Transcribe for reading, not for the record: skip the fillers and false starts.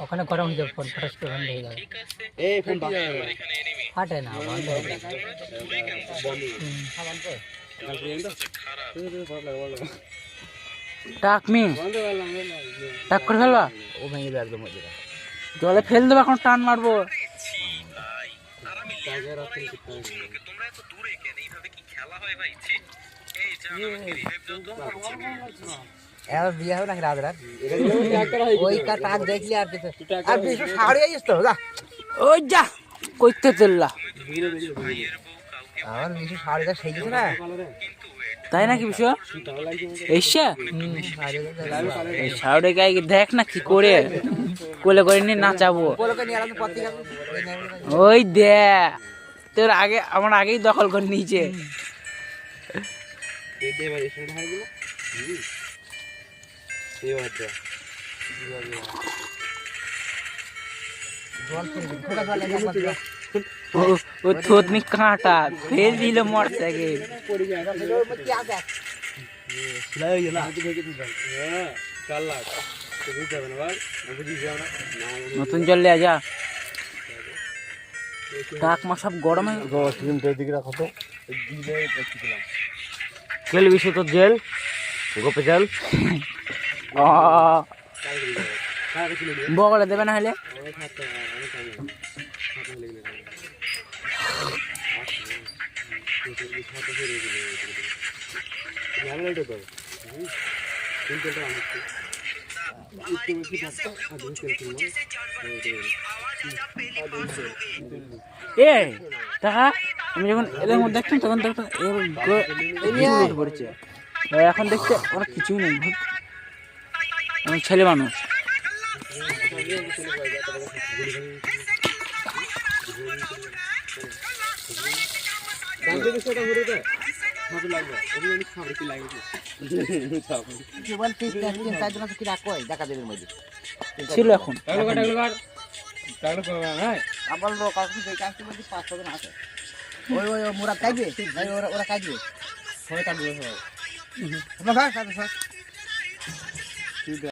ওখানে গরম হয়ে যাবে, ফটাস করে বন্ধ হয়ে যাবে। এই ফোন ফাটে না, বন্ধ হয়ে যাবে। টাকমি টাক করে ফেলবা, ও ভেঙে যাবে একদম। জলে ফেল দেবো, এখন টান মারবো। এবার বিয়ে হবে নাকি রাত রাত? ওই টাক দেখলি আর কিছু, আর বিশু সাড়ে আইস তো যা। ওই যা কইতে তেললা, আমার বিশু সাড়ে যা সেই কিছু না। তাই নাকি বিষয় এসছে এই সাউরে গায়ে দেখ না কি করে কোলে করে নিয়ে নাচাবো। ওই দেখ তোর আগে, আমার আগেই দখল করে নিয়েছে। ও থতনি কাঁটা ফেল দিল মোটরসাইকেল। নতুন জল লিয়া যা, টাক মা সব গরমে জেল বিষয় তো জেল গোপে জেল বগলে দেবে না হলে। এ টাকা আমি যখন এদের মধ্যে দেখতাম তখন দেখতাম পড়েছে, এখন দেখতে অনেক কিছুই নেই, আমি ছেলে মানুষ। ছিল এখন ওরা কাটবে, ওরা কাটবে, সবাই কাটবে।